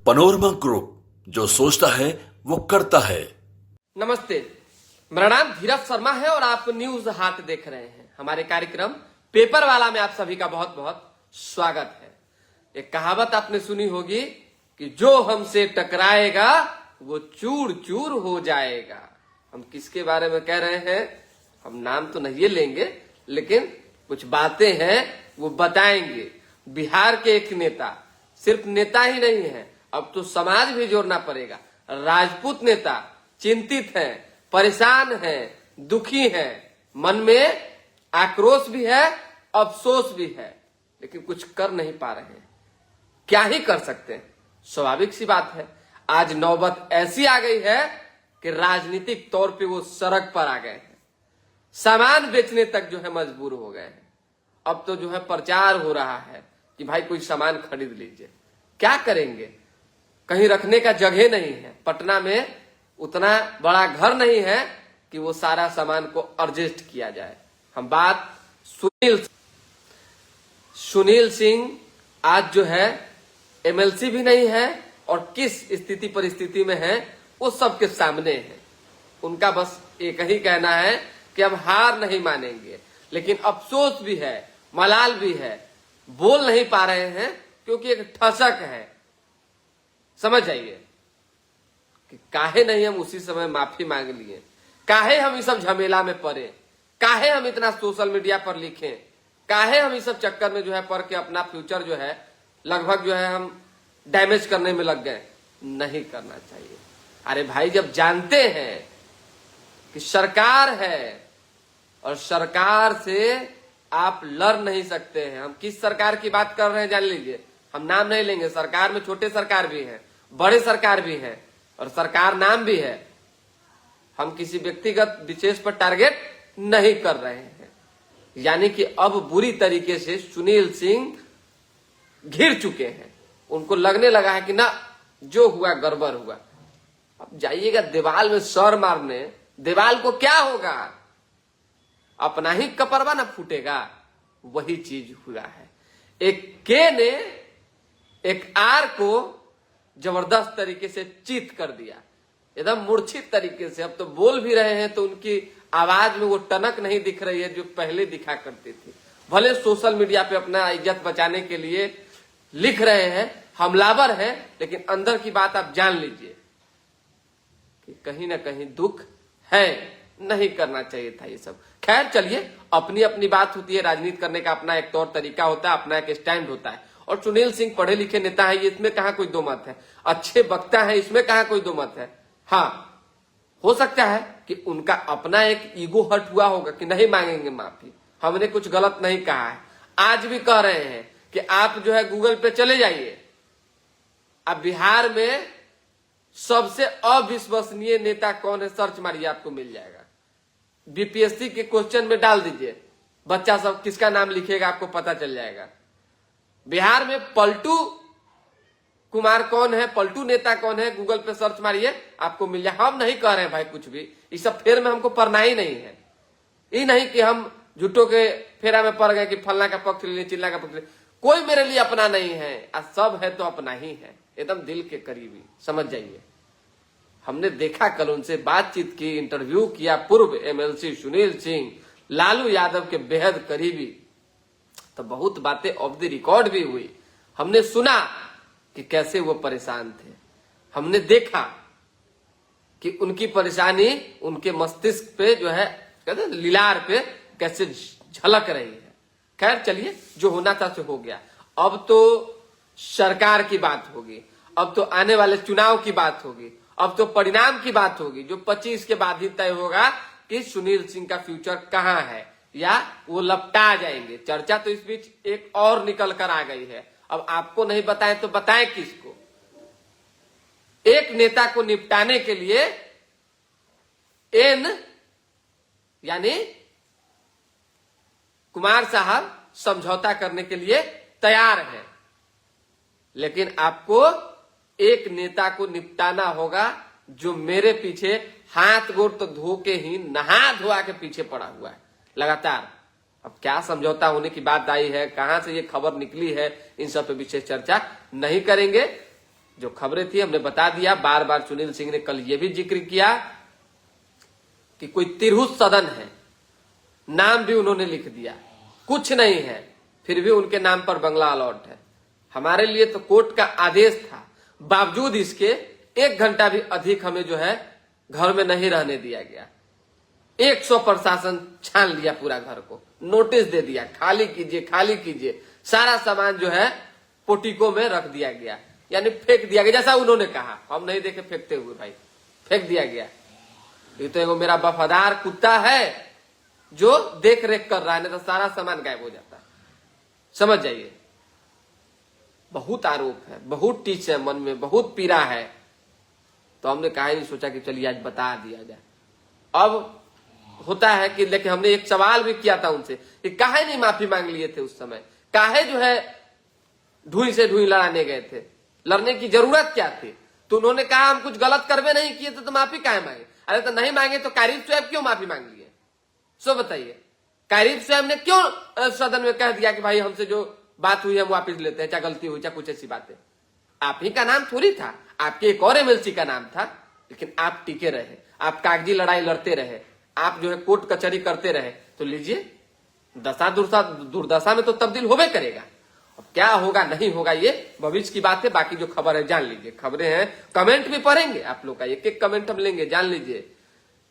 Panorama group, जो सोचता है वो करता है। नमस्ते, मेरा नाम धीरज शर्मा है और आप न्यूज हाट देख रहे हैं। हमारे कार्यक्रम पेपर वाला में आप सभी का बहुत बहुत स्वागत है। एक कहावत आपने सुनी होगी कि जो हमसे टकराएगा वो चूर चूर हो जाएगा। हम किसके बारे में कह रहे हैं, हम नाम तो नहीं लेंगे, लेकिन कुछ बातें हैं वो बताएंगे। बिहार के एक नेता, सिर्फ नेता ही नहीं है, अब तो समाज भी जोड़ना पड़ेगा। राजपूत नेता चिंतित हैं, परेशान हैं, दुखी हैं, मन में आक्रोश भी है, अफसोस भी है, लेकिन कुछ कर नहीं पा रहे हैं। क्या ही कर सकते हैं, स्वाभाविक सी बात है। आज नौबत ऐसी आ गई है कि राजनीतिक तौर पे वो सड़क पर आ गए हैं, सामान बेचने तक जो है मजबूर हो गए हैं। अब तो जो है प्रचार हो रहा है कि भाई कोई सामान खरीद लीजिए। क्या करेंगे, कहीं रखने का जगह नहीं है। पटना में उतना बड़ा घर नहीं है कि वो सारा सामान को एडजस्ट किया जाए। हम बात सुनील सिंह आज जो है एमएलसी भी नहीं है और किस स्थिति परिस्थिति में है वो सबके सामने है। उनका बस एक ही कहना है कि हम हार नहीं मानेंगे, लेकिन अफसोस भी है, मलाल भी है, बोल नहीं पा रहे हैं क्योंकि एक ठसक है। समझ जाइए कि काहे नहीं हम उसी समय माफी मांग लिए, काहे हम इस सब झमेला में पड़े, काहे हम इतना सोशल मीडिया पर लिखें, काहे हम इस सब चक्कर में जो है पढ़ के अपना फ्यूचर जो है लगभग जो है हम डैमेज करने में लग गए। नहीं करना चाहिए। अरे भाई, जब जानते हैं कि सरकार है और सरकार से आप लड़ नहीं सकते हैं। हम किस सरकार की बात कर रहे हैं जान लीजिए, हम नाम नहीं लेंगे। सरकार में छोटे सरकार भी हैं, बड़े सरकार भी हैं और सरकार नाम भी है। हम किसी व्यक्तिगत विशेष पर टारगेट नहीं कर रहे हैं। यानी कि अब बुरी तरीके से सुनील सिंह घिर चुके हैं। उनको लगने लगा है कि ना, जो हुआ गड़बड़ हुआ। अब जाइएगा दीवाल में सर मारने, दीवाल को क्या होगा, अपना ही कपरवा ना फूटेगा। वही चीज हुआ है। एक के ने एक आर को जबरदस्त तरीके से चित कर दिया, एकदम मूर्छित तरीके से। अब तो बोल भी रहे हैं तो उनकी आवाज में वो टनक नहीं दिख रही है जो पहले दिखा करती थी। भले सोशल मीडिया पे अपना इज्जत बचाने के लिए लिख रहे हैं, हमलावर हैं, लेकिन अंदर की बात आप जान लीजिए कि कहीं ना कहीं दुख है। नहीं करना चाहिए था ये सब। खैर चलिए, अपनी अपनी बात होती है। राजनीति करने का अपना एक तौर तरीका होता है, अपना एक स्टैंड होता है। और सुनील सिंह पढ़े लिखे नेता है, ये इसमें कहां कोई दो मत है। अच्छे वक्ता है, इसमें कहां कोई दो मत है। हाँ, हो सकता है कि उनका अपना एक ईगो हर्ट हुआ होगा कि नहीं मांगेंगे माफी, हमने कुछ गलत नहीं कहा है। आज भी कह रहे हैं कि आप जो है गूगल पे चले जाइए, अब बिहार में सबसे अविश्वसनीय नेता कौन है सर्च मारिए, आपको मिल जाएगा। बीपीएससी के क्वेश्चन में डाल दीजिए, बच्चा सब किसका नाम लिखेगा आपको पता चल जाएगा। बिहार में पलटू कुमार कौन है, पलटू नेता कौन है, गूगल पे सर्च मारिए आपको मिल जाए। हम नहीं कह रहे हैं भाई कुछ भी, इस सब फेर में हमको पढ़ना ही नहीं है। ये नहीं कि हम झूठों के फेरा में पड़ गए कि फलना का पक्ष ले, चिल्ला का पक्ष ले। कोई मेरे लिए अपना नहीं है, सब है तो अपना ही है, एकदम दिल के करीबी। समझ जाइए, हमने देखा, कल उनसे बातचीत की, इंटरव्यू किया। पूर्व एमएलसी सुनील सिंह लालू यादव के बेहद करीबी, तो बहुत बातें ऑफ द रिकॉर्ड भी हुई। हमने सुना कि कैसे वो परेशान थे, हमने देखा कि उनकी परेशानी उनके मस्तिष्क पे जो है, कहते हैं लीलार पे कैसे झलक रही है। खैर चलिए, जो होना था सो हो गया। अब तो सरकार की बात होगी, अब तो आने वाले चुनाव की बात होगी, अब तो परिणाम की बात होगी, जो 25 के बाद ही तय होगा कि सुनील सिंह का फ्यूचर कहां है या वो लपटा जाएंगे। चर्चा तो इस बीच एक और निकल कर आ गई है। अब आपको नहीं बताएं तो बताएं किसको। एक नेता को निपटाने के लिए एन यानी कुमार साहब समझौता करने के लिए तैयार है, लेकिन आपको एक नेता को निपटाना होगा जो मेरे पीछे हाथ गोड़ तो धो के ही नहा धोआ के पीछे पड़ा हुआ है लगातार। अब क्या समझौता होने की बात आई है, कहां से ये खबर निकली है, इन सब पे विशेष चर्चा नहीं करेंगे। जो खबरें थी हमने बता दिया। बार बार सुनील सिंह ने कल ये भी जिक्र किया कि कोई तिरहुत सदन है, नाम भी उन्होंने लिख दिया, कुछ नहीं है, फिर भी उनके नाम पर बंगला अलॉट है। हमारे लिए तो कोर्ट का आदेश था, बावजूद इसके 1 घंटा भी अधिक हमें जो है घर में नहीं रहने दिया गया। 100 प्रशासन छान लिया पूरा घर को, नोटिस दे दिया खाली कीजिए, खाली कीजिए। सारा सामान जो है पोटिको में रख दिया गया, यानी फेंक दिया गया, जैसा उन्होंने कहा। हम नहीं देखे फेंकते हुए, भाई फेंक दिया गया। ये तो एगो मेरा वफादार कुत्ता है जो देख रेख कर रहा है, नहीं तो सारा सामान गायब हो जाता। समझ जाइए, बहुत आरोप है, बहुत टीच है मन में, बहुत पीड़ा है। तो हमने कहा नहीं, सोचा कि चलिए आज बता दिया जाए। अब होता है कि लेकिन हमने एक सवाल भी किया था उनसे कि काहे नहीं माफी मांग लिए थे उस समय, काहे जो है ढूई से ढूई लड़ाने गए थे, लड़ने की जरूरत क्या थी? तो उन्होंने कहा हम कुछ गलत करवे नहीं किए थे तो माफी काहे मांगे। अरे तो नहीं मांगे तो कारिब साहब क्यों माफी मांग लिए? सो बताइए, कारिब साहब ने क्यों सदन में कह दिया कि भाई हमसे जो बात हुई हम वापिस लेते हैं, चाहे गलती हुई चाहे कुछ ऐसी बातें। आप ही का नाम थोड़ी था, आपके एक और एमएलसी का नाम था, लेकिन आप टिके रहे, आप कागजी लड़ाई लड़ते रहे, आप जो है कोर्ट कचहरी करते रहे। तो लीजिए, दशा दुर्दशा में तो तब्दील होबे करेगा। अब क्या होगा नहीं होगा ये भविष्य की बात है। बाकी जो खबर है जान लीजिए, खबरें हैं, कमेंट भी पढ़ेंगे आप लोग का, एक एक कमेंट हम लेंगे, जान लीजिए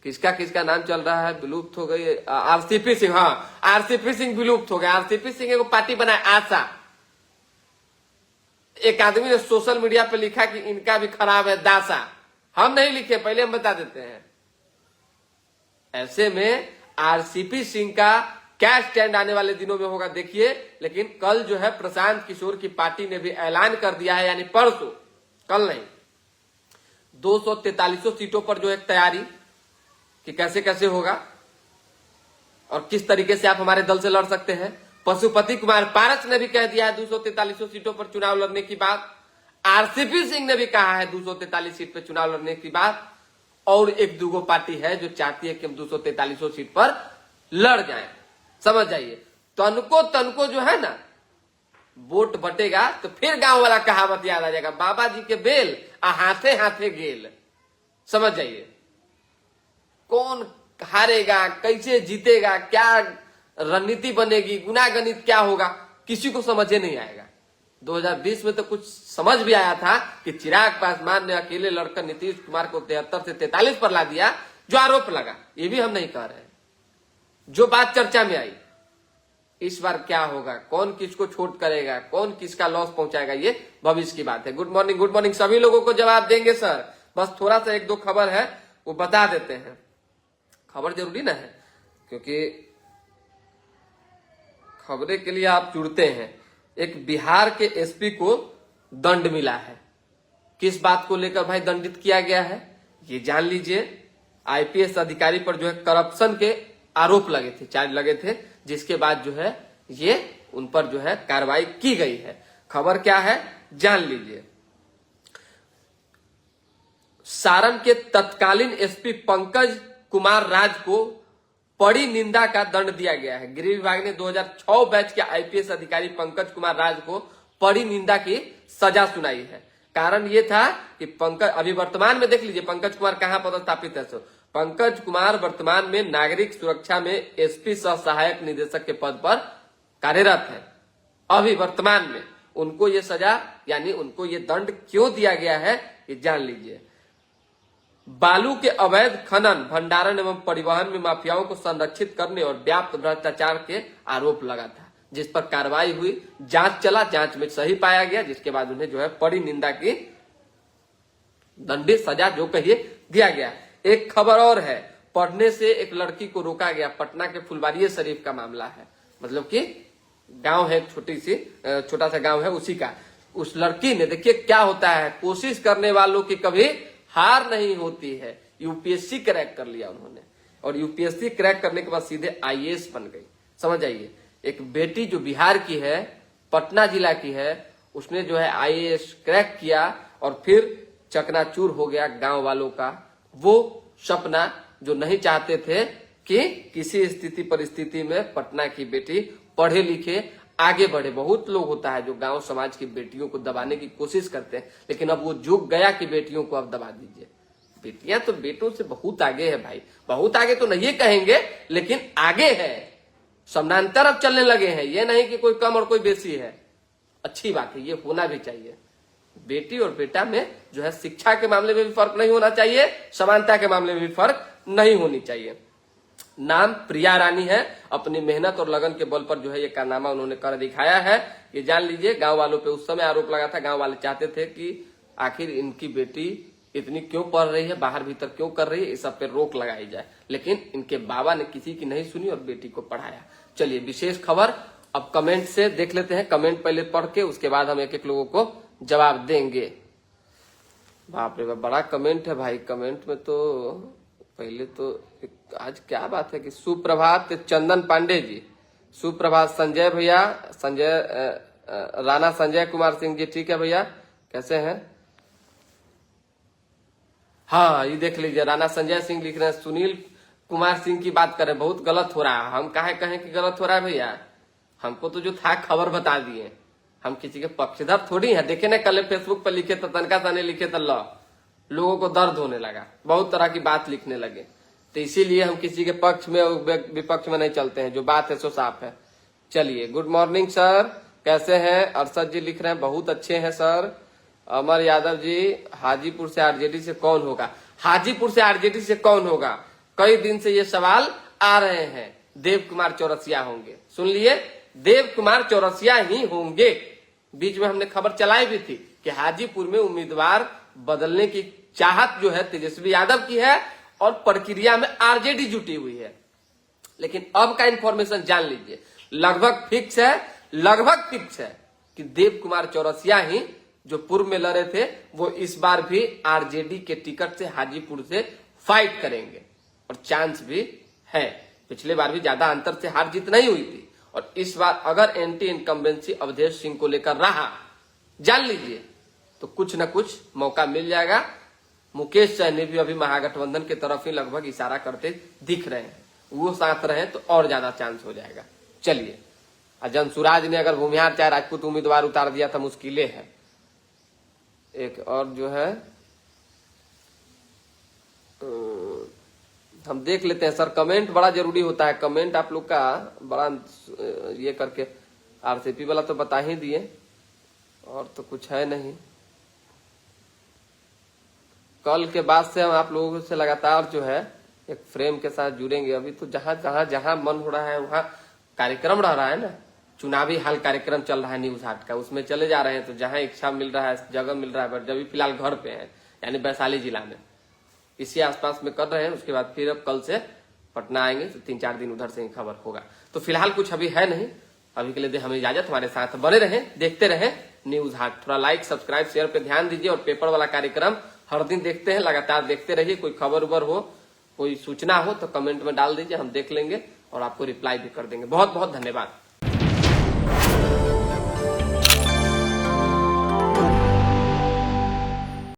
किसका किसका नाम चल रहा है। विलुप्त हो गई आरसीपी सिंह, हाँ आरसीपी सिंह विलुप्त हो गया। आरसीपी सिंह एगो पार्टी बनाए आशा, एक आदमी ने सोशल मीडिया पे लिखा कि इनका भी खराब है दासा। हम नहीं लिखे, पहले हम बता देते हैं। ऐसे में आरसीपी सिंह का क्या स्टैंड आने वाले दिनों में होगा देखिए। लेकिन कल जो है प्रशांत किशोर की पार्टी ने भी ऐलान कर दिया है, यानी परसों, कल नहीं, 243 सीटों पर जो है तैयारी कि कैसे कैसे होगा और किस तरीके से आप हमारे दल से लड़ सकते हैं। पशुपति कुमार पारस ने भी कह दिया है 243 सीटों पर चुनाव लड़ने की बात। आरसीपी सिंह ने भी कहा है 243 सीट पर चुनाव लड़ने की बात। और एक दूगो पार्टी है जो चाहती है कि हम 243 सीट पर लड़ जाएं। समझ जाइए, तनको जो है ना वोट बटेगा तो फिर गांव वाला कहावत याद आ जाएगा, बाबा जी के बेल आ हाथे हाथे गेल। समझ जाइए, कौन हारेगा, कैसे जीतेगा, क्या रणनीति बनेगी, गुनागणित क्या होगा, किसी को समझे नहीं आएगा। 2020 में तो कुछ समझ भी आया था कि चिराग पासवान ने अकेले लड़कर नीतीश कुमार को 73 से 43 पर ला दिया, जो आरोप लगा। ये भी हम नहीं कह रहे हैं, जो बात चर्चा में आई। इस बार क्या होगा, कौन किसको छोट करेगा, कौन किसका लॉस पहुंचाएगा, ये भविष्य की बात है। गुड मॉर्निंग सभी लोगों को जवाब देंगे सर। बस थोड़ा सा 1-2 खबर है वो बता देते हैं। खबर जरूरी ना है, क्योंकि खबरें के लिए आप जुड़ते हैं। एक बिहार के एसपी को दंड मिला है। किस बात को लेकर भाई दंडित किया गया है ये जान लीजिए। आईपीएस अधिकारी पर जो है करप्शन के आरोप लगे थे, चार्ज लगे थे, जिसके बाद जो है ये उन पर जो है कार्रवाई की गई है। खबर क्या है जान लीजिए। सारण के तत्कालीन एसपी पंकज कुमार राज को बड़ी निंदा का दंड दिया गया है। गृह विभाग ने 2006 बैच के आईपीएस अधिकारी पंकज कुमार राज को बड़ी निंदा की सजा सुनाई है। कारण ये था कि पंकज, अभी वर्तमान में देख लीजिए पंकज कुमार कहां पदस्थापित है। पंकज कुमार वर्तमान में नागरिक सुरक्षा में एसपी सह सहायक निदेशक के पद पर कार्यरत है। अभी वर्तमान में उनको ये सजा, यानी उनको ये दंड क्यों दिया गया है ये जान लीजिए। बालू के अवैध खनन, भंडारण एवं परिवहन में माफियाओं को संरक्षित करने और व्याप्त भ्रष्टाचार के आरोप लगा था, जिस पर कार्रवाई हुई, जांच चला, जांच में सही पाया गया, जिसके बाद उन्हें जो है बड़ी निंदा की दंडित सजा जो कहिए दिया गया। एक खबर और है, पढ़ने से एक लड़की को रोका गया। पटना के फुलवारी शरीफ का मामला है, मतलब कि गांव है, छोटा सा गांव है उसी का। उस लड़की ने, देखिए क्या होता है, कोशिश करने वालों की कभी हार नहीं होती है। यूपीएससी क्रैक कर लिया उन्होंने, और यूपीएससी क्रैक करने के बाद सीधे आईएएस बन गई। समझ आइए, एक बेटी जो बिहार की है, पटना जिला की है, उसने जो है आईएएस क्रैक किया और फिर चकनाचूर हो गया गांव वालों का वो सपना, जो नहीं चाहते थे कि किसी स्थिति परिस्थिति में पटना की बेटी पढ़े लिखे आगे बढ़े। बहुत लोग होता है जो गांव समाज की बेटियों को दबाने की कोशिश करते हैं, लेकिन अब वो जुग गया कि बेटियों को अब दबा दीजिए। बेटियां तो बेटों से बहुत आगे है भाई, बहुत आगे तो नहीं कहेंगे लेकिन आगे है, समानांतर अब चलने लगे हैं। ये नहीं कि कोई कम और कोई बेसी है, अच्छी बात है, ये होना भी चाहिए। बेटी और बेटा में जो है शिक्षा के मामले में भी फर्क नहीं होना चाहिए, समानता के मामले में भी फर्क नहीं होनी चाहिए। नाम प्रिया रानी है, अपनी मेहनत और लगन के बल पर जो है ये कारनामा उन्होंने कर दिखाया है। ये जान लीजिए, गांव वालों पे उस समय आरोप लगा था, गांव वाले चाहते थे कि आखिर इनकी बेटी इतनी क्यों पढ़ रही है, बाहर भीतर क्यों कर रही है, इस सब पे रोक लगाई जाए, लेकिन इनके बाबा ने किसी की नहीं सुनी और बेटी को पढ़ाया। चलिए विशेष खबर अब कमेंट से देख लेते हैं, कमेंट पहले पढ़ के उसके बाद हम एक एक लोगों को जवाब देंगे। बाप रे बाप, बड़ा कमेंट है भाई। कमेंट में तो पहले तो आज क्या बात है कि सुप्रभात चंदन पांडे जी, सुप्रभात संजय भैया, राणा संजय कुमार सिंह जी, ठीक है भैया, कैसे हैं? हाँ ये देख लीजिए, राणा संजय सिंह लिख रहे हैं सुनील कुमार सिंह की बात करें, बहुत गलत हो रहा है। हम काहे कहें कि गलत हो रहा है भैया, हमको तो जो था खबर बता दिए, हम किसी के पक्षधर थोड़ी हैं। देखे ना कल फेसबुक पर लिखे तो तनका ताने लिखे तो लोगों को दर्द होने लगा, बहुत तरह की बात लिखने लगे, तो इसीलिए हम किसी के पक्ष में विपक्ष में नहीं चलते हैं, जो बात है सो साफ है। चलिए गुड मॉर्निंग सर, कैसे हैं? अरशद जी लिख रहे हैं बहुत अच्छे हैं सर। अमर यादव जी, हाजीपुर से आरजेडी से कौन होगा? हाजीपुर से आरजेडी से कौन होगा, कई दिन से ये सवाल आ रहे हैं। देव कुमार चौरसिया होंगे, सुन लिए, देव कुमार चौरसिया ही होंगे। बीच में हमने खबर चलाई भी थी कि हाजीपुर में उम्मीदवार बदलने की चाहत जो है तेजस्वी यादव की है और प्रक्रिया में आरजेडी जुटी हुई है। लेकिन अब का इंफॉर्मेशन जान लीजिए, लगभग फिक्स है कि देव कुमार चौरसिया ही जो पूर्व में लड़े थे वो इस बार भी आरजेडी के टिकट से हाजीपुर से फाइट करेंगे और चांस भी है। पिछले बार भी ज्यादा अंतर से हार जीत नहीं हुई थी और इस बार अगर एंटी इनकम्बेंसी अवधेश सिंह को लेकर रहा, जान लीजिए, तो कुछ न कुछ मौका मिल जाएगा। मुकेश सहनी भी अभी महागठबंधन की तरफ ही लगभग इशारा करते दिख रहे हैं, वो साथ रहे तो और ज्यादा चांस हो जाएगा। चलिए, जनसुराज ने अगर भूमिहार चाहे राजपूत उम्मीदवार उतार दिया था, मुश्किलें है। एक और जो है हम देख लेते हैं सर, कमेंट बड़ा जरूरी होता है, कमेंट आप लोग का बड़ा ये करके, आरसीपी वाला तो बता ही दिए और तो कुछ है नहीं। कल के बाद से हम आप लोगों से लगातार जो है एक फ्रेम के साथ जुड़ेंगे। अभी तो जहां मन हो रहा है वहां कार्यक्रम रह रहा है ना, चुनावी हाल कार्यक्रम चल रहा है न्यूज हाट का, उसमें चले जा रहे हैं। तो जहां इच्छा मिल रहा है, जगह मिल रहा है, पर जब भी फिलहाल घर पे हैं, यानी वैशाली जिला में इसी आसपास में कर रहे हैं। उसके बाद फिर अब कल से पटना आएंगे, तो 3-4 दिन उधर से ही खबर होगा। तो फिलहाल कुछ अभी है नहीं, अभी के लिए दे हमें इजाजत। हमारे साथ बने रहें, देखते रहें न्यूज हाट। थोड़ा लाइक सब्सक्राइब शेयर पे ध्यान दीजिए और पेपर वाला कार्यक्रम हर दिन देखते हैं, लगातार देखते रहिए। कोई खबर उबर हो, कोई सूचना हो तो कमेंट में डाल दीजिए, हम देख लेंगे और आपको रिप्लाई भी कर देंगे। बहुत बहुत धन्यवाद।